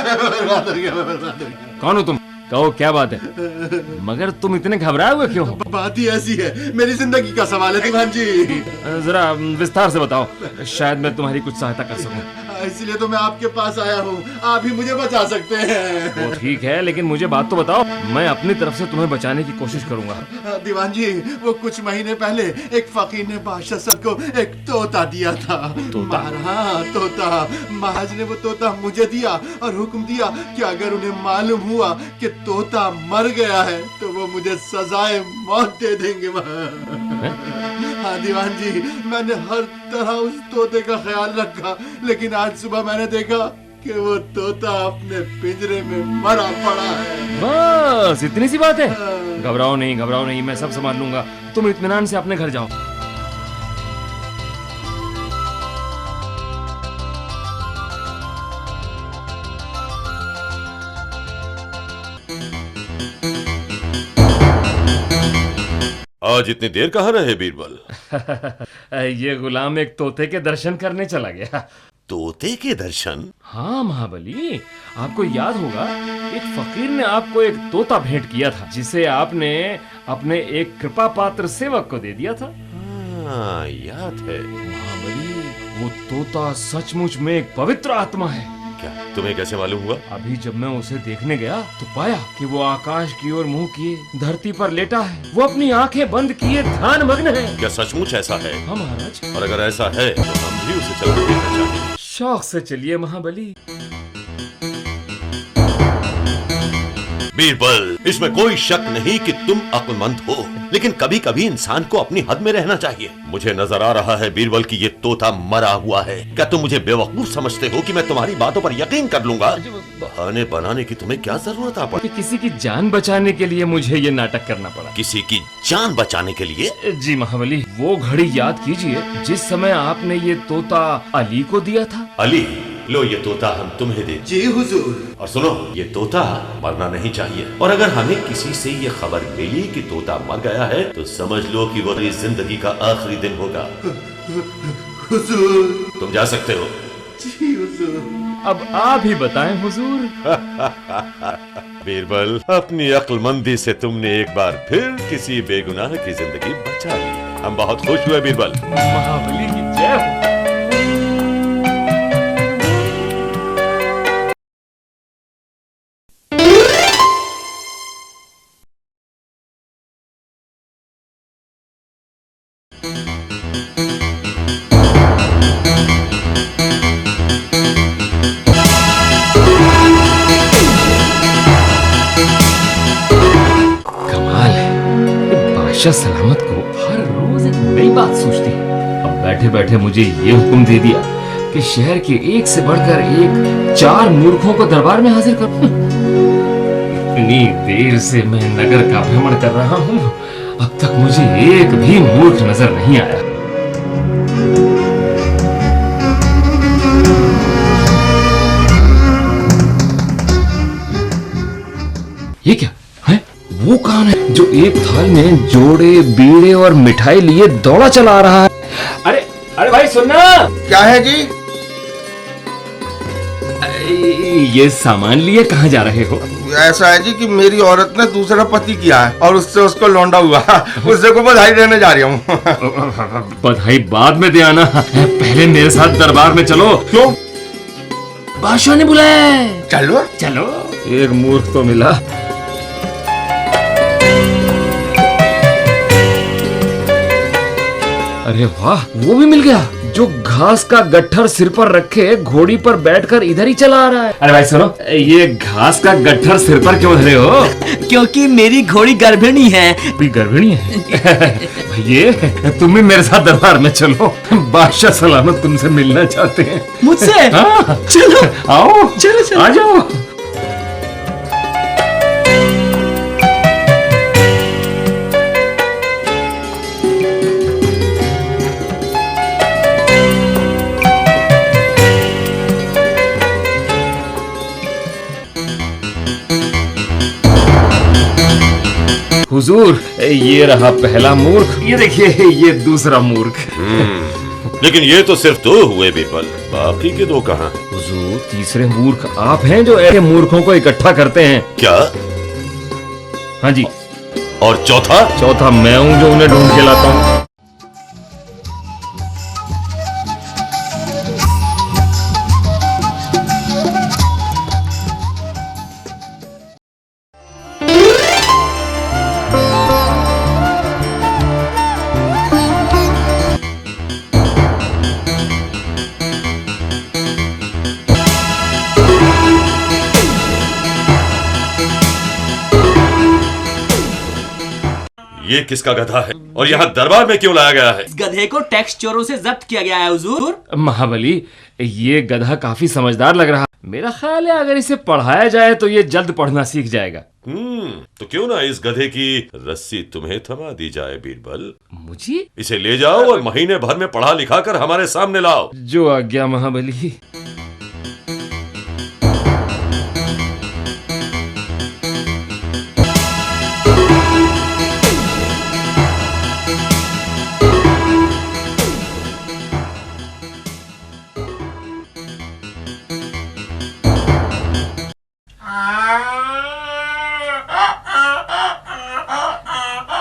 बर्बाद हो गया, मैं बर्बाद हो गया। कौन हो तुम? कहो क्या बात है? मगर तुम इतने घबराए हुए क्यों हो? बात ही ऐसी है, मेरी जिंदगी का सवाल है दीवान जी। जरा विस्तार से बताओ, शायद मैं तुम्हारी कुछ सहायता कर सकूं। इसलिए तो मैं आपके पास आया हूँ, आप ही मुझे बचा सकते हैं। वो ठीक है, लेकिन मुझे बात तो बताओ, मैं अपनी तरफ से तुम्हें बचाने की कोशिश करूंगा। दीवान जी, वो कुछ महीने पहले एक फकीर ने बादशाह साहब को एक तोता दिया था। तोता? हाँ, तोता। महाराज ने वो तोता मुझे दिया और हुक्म दिया कि अगर उन्हें मालूम हुआ कि तोता मर गया है तो वो मुझे सजाए मौत दे देंगे। हाँ दीवान जी, मैंने हर तरह उस तोते का ख्याल रखा, लेकिन आज सुबह मैंने देखा कि वो तोता अपने पिंजरे में मरा पड़ा है। बस इतनी सी बात है? घबराओ नहीं, मैं सब संभाल लूंगा। तुम इत्मीनान से अपने घर जाओ। आज इतनी देर कहाँ रहे बीरबल? ये गुलाम एक तोते के दर्शन करने चला गया। तोते के दर्शन? हाँ महाबली, आपको याद होगा एक फकीर ने आपको एक तोता भेंट किया था, जिसे आपने अपने एक कृपा पात्र सेवक को दे दिया था। हाँ, याद है। महाबली, वो तोता सचमुच में एक पवित्र आत्मा है। क्या तुम्हें कैसे मालूम हुआ? अभी जब मैं उसे देखने गया तो पाया कि वो आकाश की ओर मुंह किए धरती पर लेटा है। वो अपनी आंखें बंद किए ध्यान मग्न है। क्या सचमुच ऐसा है? हाँ महाराज। और अगर ऐसा है तो हम भी उसे चलकर देखना चाहेंगे। शौक से चलिए महाबली। बीरबल, इसमें कोई शक नहीं कि तुम अक्लमंद हो, लेकिन कभी कभी इंसान को अपनी हद में रहना चाहिए। मुझे नजर आ रहा है बीरबल कि ये तोता मरा हुआ है। क्या तुम मुझे बेवकूफ समझते हो कि मैं तुम्हारी बातों पर यकीन कर लूंगा? बहाने बनाने की तुम्हें क्या जरूरत आ पड़ी? किसी की जान बचाने के लिए मुझे ये नाटक करना पड़ा। किसी की जान बचाने के लिए? जी महाबली, वो घड़ी याद कीजिए जिस समय आपने ये तोता अली को दिया था। अली, लो ये तोता हम तुम्हें दे। जी हुजूर। और सुनो, ये तोता मरना नहीं चाहिए, और अगर हमें किसी से ये खबर मिली कि तोता मर गया है तो समझ लो कि वो जिंदगी का आखिरी दिन होगा। हुजूर। तुम जा सकते हो। जी हुजूर। अब आप ही बताएं हुजूर। बीरबल, अपनी अक्लमंदी से तुमने एक बार फिर किसी बेगुनाह की जिंदगी बचा ली। हम बहुत खुश हुए बीरबल। महाबली की जय हो। सलामत को हर रोज एक नई बात सोचती है। अब बैठे बैठे मुझे ये हुक्म दे दिया कि शहर के एक से बढ़कर एक 4 मूर्खों को दरबार में हाजिर कर। इतनी देर से मैं नगर का भ्रमण कर रहा हूँ, अब तक मुझे एक भी मूर्ख नजर नहीं आया। ये क्या है? वो कौन है जो एक थाल में जोड़े बीड़े और मिठाई लिए दौड़ा चला आ रहा है? अरे भाई सुनना। क्या है जी? ये सामान लिए कहाँ जा रहे हो? ऐसा है जी कि मेरी औरत ने दूसरा पति किया है और उससे उसको लौंडा हुआ। उससे को बधाई देने जा रही हूँ। बधाई बाद में दे आना, पहले मेरे साथ दरबार में चलो। क्यों? बादशाह ने बुलाया। चलो चलो। एक मूर्ख तो मिला। अरे वाह, वो भी मिल गया जो घास का गट्ठर सिर पर रखे घोड़ी पर बैठकर इधर ही चला आ रहा है। अरे भाई सुनो, ये घास का गट्ठर सिर पर क्यों धरे हो? क्योंकि मेरी घोड़ी गर्भिणी है। भी गर्भिणी है? ये तुम भी मेरे साथ दरबार में चलो, बादशाह सलामत तुमसे मिलना चाहते हैं। मुझसे? हाँ। चलो आओ, चलो आ जाओ। हुजूर, ये रहा पहला मूर्ख, ये देखिए ये दूसरा मूर्ख। लेकिन ये तो सिर्फ 2 हुए बीरबल, बाकी के 2 कहाँ? हुजूर, तीसरे मूर्ख आप हैं जो ऐसे मूर्खों को इकट्ठा करते हैं। क्या? हाँ जी। और चौथा? चौथा मैं हूँ जो उन्हें ढूंढ के लाता हूँ। ये किसका गधा है और यहाँ दरबार में क्यों लाया गया है? इस गधे को टैक्स चोरों से जब्त किया गया है हुजूर। महाबली, ये गधा काफी समझदार लग रहा। मेरा ख्याल है अगर इसे पढ़ाया जाए तो ये जल्द पढ़ना सीख जाएगा। तो क्यों ना इस गधे की रस्सी तुम्हें थमा दी जाए बीरबल। मुझे? इसे ले जाओ और महीने भर में पढ़ा लिखा कर हमारे सामने लाओ। जो आज्ञा महाबली।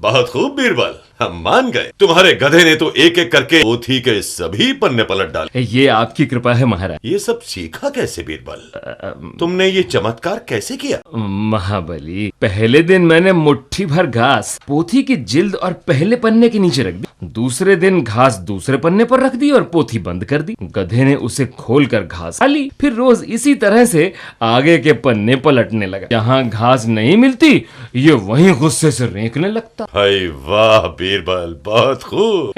बहुत खूब बीरबल, हम मान गए। तुम्हारे गधे ने तो एक एक करके पोथी के सभी पन्ने पलट डाले। ये आपकी कृपा है महाराज। ये सब सीखा कैसे बीरबल? तुमने ये चमत्कार कैसे किया? महाबली, पहले दिन मैंने मुट्ठी भर घास पोथी की जिल्द और पहले पन्ने के नीचे रख दी। दूसरे दिन घास दूसरे पन्ने पर रख दी और पोथी बंद कर दी। गधे ने उसे खोलकर घास खा ली। फिर रोज इसी तरह से आगे के पन्ने पलटने लगा। जहाँ घास नहीं मिलती ये वहीं गुस्से से रेंकने लगता। हाय वाह बीरबल, बहुत खूब।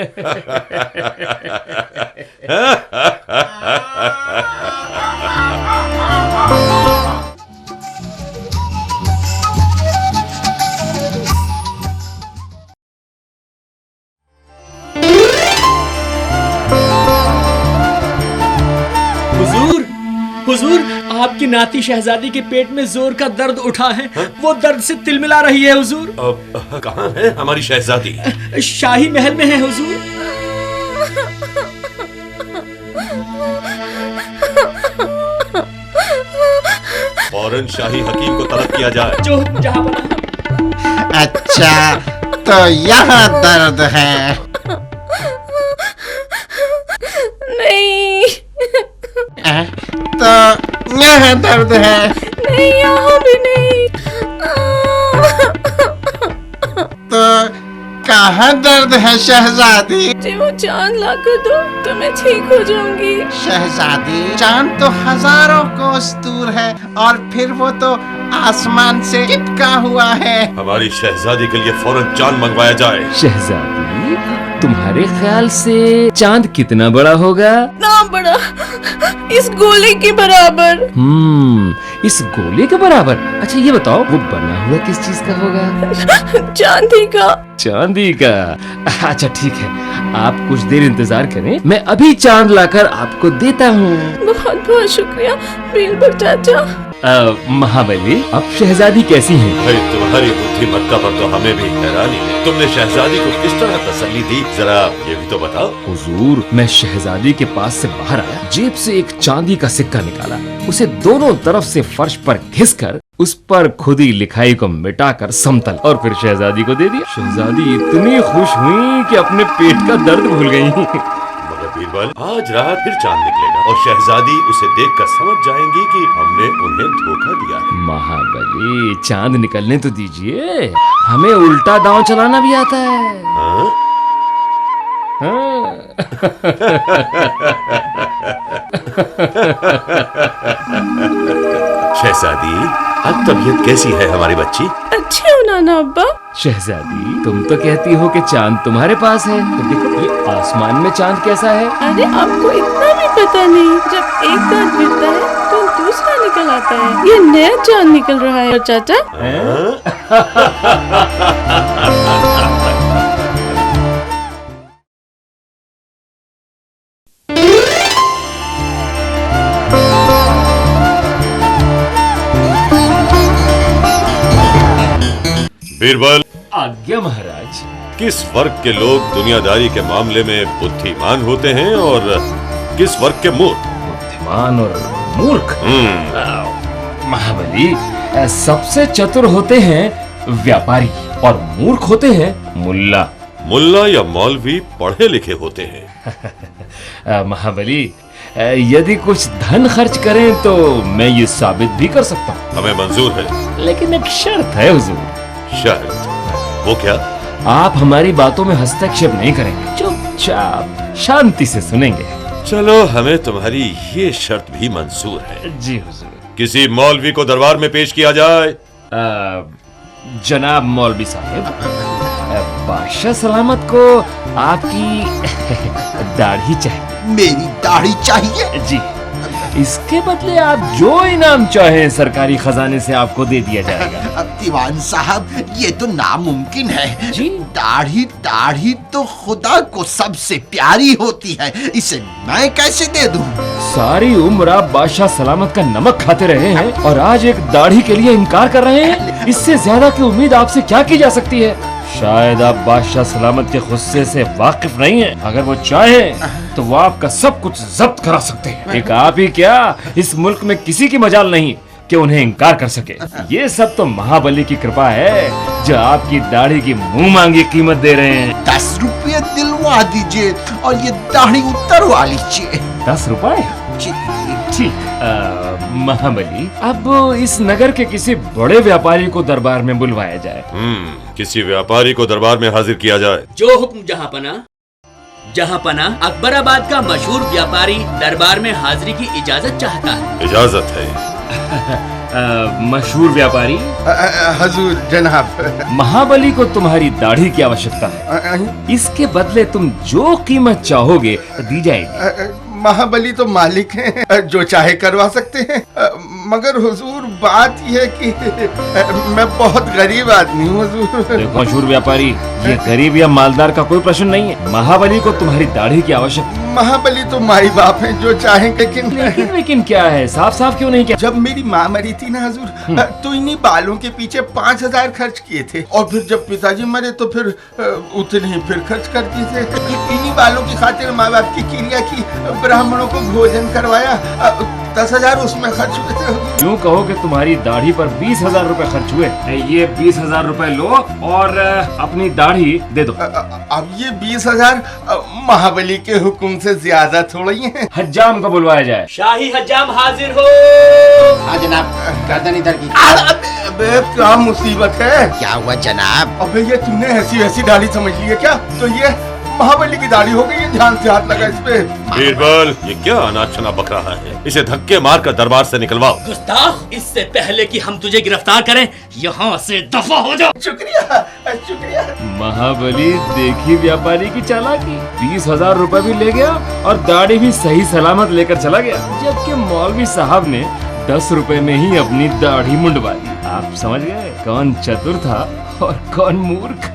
हुजूर, आपकी नाती शहजादी के पेट में जोर का दर्द उठा है। वो दर्द से तिलमिला रही है हुजूर। कहाँ है हमारी शहजादी? शाही महल में है हुजूर। फौरन शाही हकीम को तलब किया जाए। जो हुक्म जहाँ बना। अच्छा, तो यहाँ दर्द है। नहीं, तो यहाँ दर्द है। नहीं, यहाँ भी नहीं। तो कहाँ दर्द है शहजादी? मुझे वो चांद ला कर दो तो मैं ठीक हो जाऊंगी। शहजादी, चांद तो हजारों कोस दूर है और फिर वो तो आसमान से चिपका हुआ है। हमारी शहजादी के लिए फौरन चांद मंगवाया जाए। शहजादी, तुम्हारे ख्याल से चांद कितना बड़ा होगा? ना बड़ा, इस गोले के बराबर। इस गोले के बराबर? अच्छा ये बताओ, वो बना हुआ किस चीज का होगा? चांदी का। चांदी का? अच्छा ठीक है, आप कुछ देर इंतजार करें, मैं अभी चांद लाकर आपको देता हूँ। बहुत बहुत शुक्रिया बीरबल चाचा। महाबली, अब शहजादी कैसी हैं? भाई, तुम्हारी बुद्धिमत्ता पर तो हमें भी हैरानी है। तुमने शहजादी को किस तरह तसल्ली दी, जरा ये भी तो बताओ। हुजूर, मैं शहजादी के पास से बाहर आया, जेब से एक चांदी का सिक्का निकाला, उसे दोनों तरफ से फर्श पर घिसकर उस पर खुदी लिखाई को मिटाकर समतल और फिर शहजादी को दे दिया। शहजादी इतनी खुश हुई कि अपने पेट का दर्द भूल गई। मगर बीरबल, आज रात फिर चांद निकलेगा और शहजादी उसे देखकर समझ जाएंगी कि हमने उन्हें धोखा दिया है। महाबली, चांद निकलने तो दीजिए, हमें उल्टा दांव चलाना भी आता है। हाँ? शहजादी, अब तबीयत कैसी है हमारी बच्ची? अच्छे हो नाना अब्बा। शहजादी, तुम तो कहती हो कि चांद तुम्हारे पास है, तो देखो ये आसमान में चांद कैसा है। अरे आपको इतना भी पता नहीं, जब एक चांद गिरता है तो दूसरा निकल आता है। ये नया चांद निकल रहा है चाचा। बीरबल, आज्ञा महाराज। किस वर्ग के लोग दुनियादारी के मामले में बुद्धिमान होते हैं और किस वर्ग के मूर्ख? बुद्धिमान और मूर्ख। महाबली, सबसे चतुर होते हैं व्यापारी और मूर्ख होते हैं मुल्ला। मुल्ला या मौलवी पढ़े लिखे होते हैं। महाबली, यदि कुछ धन खर्च करें तो मैं ये साबित भी कर सकता हूँ। हमें मंजूर है, लेकिन एक शर्त है हुजूर। शर्त? वो क्या? आप हमारी बातों में हस्तक्षेप नहीं करेंगे, चुपचाप शांति से सुनेंगे। चलो, हमें तुम्हारी ये शर्त भी मंजूर है। जी हुजूर। किसी मौलवी को दरबार में पेश किया जाए। जनाब मौलवी साहब, बादशाह सलामत को आपकी दाढ़ी चाहिए। मेरी दाढ़ी चाहिए? जी, इसके बदले आप जो इनाम चाहें सरकारी खजाने से आपको दे दिया जाएगा। अब दीवान साहब, ये तो नामुमकिन है जी। दाढ़ी तो खुदा को सबसे प्यारी होती है, इसे मैं कैसे दे दूं? सारी उम्र आप बादशाह सलामत का नमक खाते रहे हैं और आज एक दाढ़ी के लिए इनकार कर रहे हैं। इससे ज्यादा की उम्मीद आपसे क्या की जा सकती है? शायद आप बादशाह सलामत के गुस्से से वाकिफ नहीं हैं। अगर वो चाहे तो वो आपका सब कुछ जब्त करा सकते हैं। एक आप ही क्या, इस मुल्क में किसी की मजाल नहीं कि उन्हें इनकार कर सके। ये सब तो महाबली की कृपा है जो आपकी दाढ़ी की मुंह मांगी कीमत दे रहे हैं। 10 रुपये दिलवा दीजिए और ये दाढ़ी उतरवा लीजिए। 10 रुपए? ठीक। महाबली, अब इस नगर के किसी बड़े व्यापारी को दरबार में बुलवाया जाए। किसी व्यापारी को दरबार में हाजिर किया जाए। जो हुक्म जहाँपना अकबराबाद का मशहूर व्यापारी दरबार में हाजिरी की इजाजत चाहता है। इजाजत है। मशहूर व्यापारी। हजूर जनाब। महाबली को तुम्हारी दाढ़ी की आवश्यकता है। इसके बदले तुम जो कीमत चाहोगे दी जाएगी। महाबली तो मालिक हैं, जो चाहे करवा सकते हैं। मगर हुजूर, बात यह है कि मैं बहुत गरीब आदमी हूँ हुजूर। देखो मशहूर व्यापारी, ये गरीब या मालदार का कोई प्रश्न नहीं है। महाबली को तुम्हारी दाढ़ी की आवश्यकता। महाबली तो माई बाप हैं, जो चाहे। लेकिन क्या है, साफ साफ क्यों नहीं किया? जब मेरी माँ मरी थी ना हुजूर, तो इन्हीं बालों के पीछे 5000 खर्च किए थे। और फिर जब पिताजी मरे तो फिर उतने ही फिर खर्च कर दिए थे। इन्हीं बालों की खातिर माँ बाप की क्रिया की, ब्राह्मणों को भोजन करवाया, 10,000 उसमें खर्च हुए थे। यूँ कहो कि तुम्हारी दाढ़ी पर 20,000 रुपए खर्च हुए। ये 20,000 रुपए लो और अपनी दाढ़ी दे दो। अब ये 20,000 महाबली के हुक्म से ज्यादा थोड़ी है। हज्जाम को बुलवाया जाए। शाही हज्जाम हाजिर हो। हाँ जनाब, गर्दन इधर की। अबे क्या मुसीबत है? क्या हुआ जनाब? अबे ये तुमने ऐसी वैसी दाढ़ी समझ ली है क्या? तो ये महाबली की दाढ़ी हो गई है, ध्यान से हाथ लगा इस पे। बीरबल, ये क्या अनाज शना बक रहा है? इसे धक्के मार कर दरबार से निकलवाओ। गुस्ताख, इससे पहले कि हम तुझे गिरफ्तार करें, यहाँ से दफा हो जाओ। शुक्रिया शुक्रिया। महाबली देखी व्यापारी की चालाकी, 20,000 रुपए भी ले गया और दाढ़ी भी सही सलामत लेकर चला गया, जबकि मौलवी साहब ने 10 रुपए में ही अपनी दाढ़ी मुंडवा दी। आप समझ गए कौन चतुर था और कौन मूर्ख।